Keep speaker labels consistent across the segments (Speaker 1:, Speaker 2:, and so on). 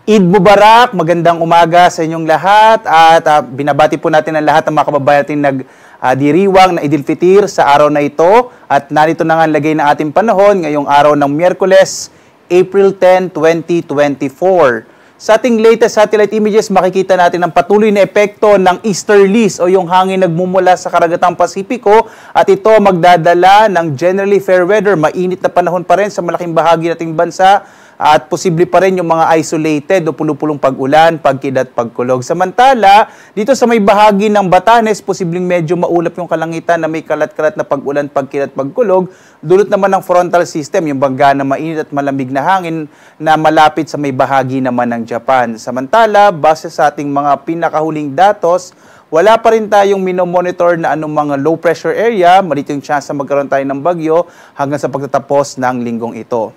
Speaker 1: Eid Mubarak, magandang umaga sa inyong lahat at binabati po natin ang lahat ng mga kababayan natin nagdiriwang na Idil Fitir sa araw na ito at narito na nga ang lagay ng ating panahon ngayong araw ng Miyerkules, April 10, 2024. Sa ating latest satellite images, makikita natin ang patuloy na epekto ng easterlies o yung hangin nagmumula sa karagatang Pasipiko at ito magdadala ng generally fair weather, mainit na panahon pa rin sa malaking bahagi nating bansa at posible pa rin yung mga isolated o pulupulong pag-ulan, pagkidlat, pagkulog. Samantala, dito sa may bahagi ng Batanes, posibleng medyo maulap yung kalangitan na may kalat-kalat na pag-ulan, pagkidlat, pagkulog. Dulot naman ng frontal system, yung bangga na mainit at malamig na hangin na malapit sa may bahagi naman ng Japan. Samantala, base sa ating mga pinakahuling datos, wala pa rin tayong minomonitor na anong mga low pressure area, malito yung chance na magkaroon tayo ng bagyo hanggang sa pagtatapos ng linggong ito.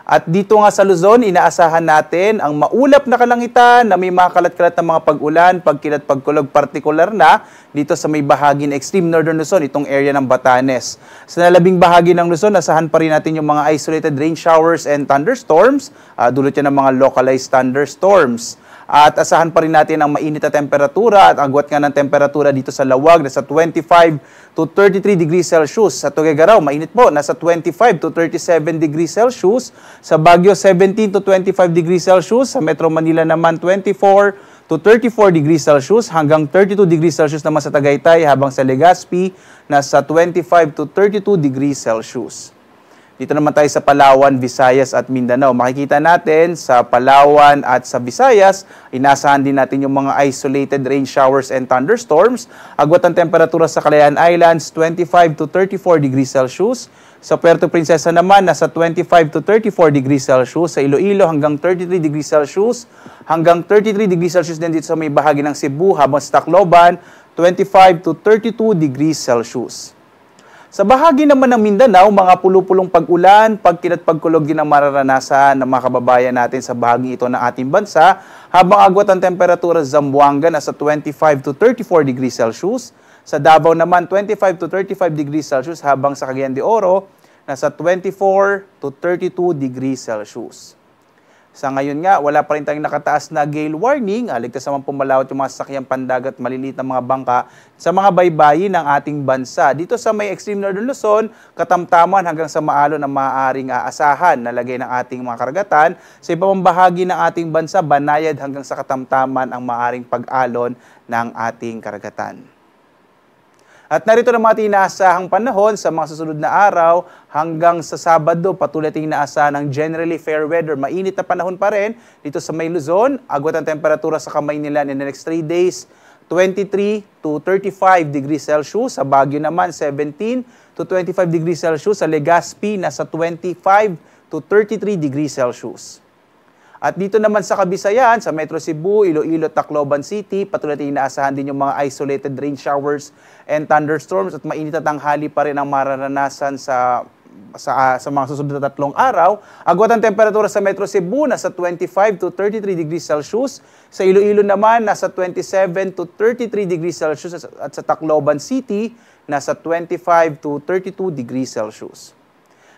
Speaker 1: At dito nga sa Luzon, inaasahan natin ang maulap na kalangitan na may mga kalat-kalat na mga pag-ulan, pagkilat, pagkulog, partikular na dito sa may bahagi ng extreme northern Luzon, itong area ng Batanes. Sa nalabing bahagi ng Luzon, asahan pa rin natin yung mga isolated rain showers and thunderstorms, dulot yan ng mga localized thunderstorms. At asahan pa rin natin ang mainit na temperatura at agwat nga ng temperatura dito sa Lawag na sa 25 to 33 degrees Celsius. Sa Tuguegarao, mainit po, nasa 25 to 37 degrees Celsius. Sa Baguio, 17 to 25 degrees Celsius. Sa Metro Manila naman, 24 to 34 degrees Celsius hanggang 32 degrees Celsius naman sa Tagaytay, habang sa Legazpi, nasa 25 to 32 degrees Celsius. Dito naman tayo sa Palawan, Visayas at Mindanao. Makikita natin sa Palawan at sa Visayas, inaasahan din natin yung mga isolated rain showers and thunderstorms. Agwat ang temperatura sa Calayan Islands, 25 to 34 degrees Celsius. Sa Puerto Princesa naman, nasa 25 to 34 degrees Celsius. Sa Iloilo, hanggang 33 degrees Celsius. Hanggang 33 degrees Celsius din dito sa may bahagi ng Cebu, habang sa Tacloban, 25 to 32 degrees Celsius. Sa bahagi naman ng Mindanao, mga pulupulong pag-ulan, pagkilat, pagkulog din ang mararanasan ng mga kababayan natin sa bahagi ito ng ating bansa, habang agwat ang temperatura sa Zamboanga nasa 25 to 34 degrees Celsius. Sa Davao naman, 25 to 35 degrees Celsius, habang sa Cagayan de Oro, nasa 24 to 32 degrees Celsius. Sa ngayon nga, wala pa rin tayong nakataas na gale warning. Ligtas naman pumalawat yung mga sasakyang pandagat, maliliit na mga bangka sa mga baybayin ng ating bansa. Dito sa may extreme northern Luzon, katamtaman hanggang sa maalon na maaaring aasahan na lagay ng ating mga karagatan. Sa ibang bahagi ng ating bansa, banayad hanggang sa katamtaman ang maaaring pag-alon ng ating karagatan. At narito naman ating inaasahang panahon sa mga susunod na araw hanggang sa Sabado. Patuloy ating inaasahan ng generally fair weather. Mainit na panahon pa rin dito sa may Luzon. Agwat ang temperatura sa kamay nila in the next 3 days, 23 to 35 degrees Celsius. Sa Baguio naman, 17 to 25 degrees Celsius. Sa Legazpi, nasa 25 to 33 degrees Celsius. At dito naman sa Kabisayan, sa Metro Cebu, Iloilo, Tacloban City, patuloy natin inaasahan din yung mga isolated rain showers and thunderstorms at mainit at tanghali pa rin ang mararanasan sa mga susunod na 3 araw. Agwat ang temperatura sa Metro Cebu, nasa 25 to 33 degrees Celsius. Sa Iloilo naman, nasa 27 to 33 degrees Celsius at sa Tacloban City, nasa 25 to 32 degrees Celsius.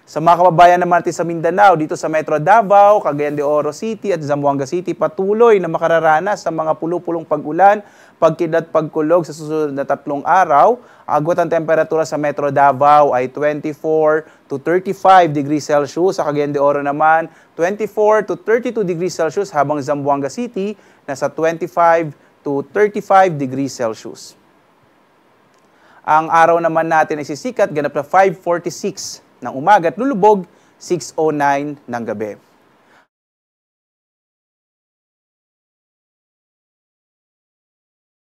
Speaker 1: Sa mga kababayan naman natin sa Mindanao, dito sa Metro Davao, Cagayan de Oro City at Zamboanga City, patuloy na makararanas sa mga pulupulong pag-ulan, pagkidlat, pagkulog sa susunod na 3 araw. Agwat ang temperatura sa Metro Davao ay 24 to 35 degrees Celsius. Sa Cagayan de Oro naman, 24 to 32 degrees Celsius, habang Zamboanga City, nasa 25 to 35 degrees Celsius. Ang araw naman natin ay sisikat, ganap na 5:46 ng umaga at lulubog 6:09 ng gabi.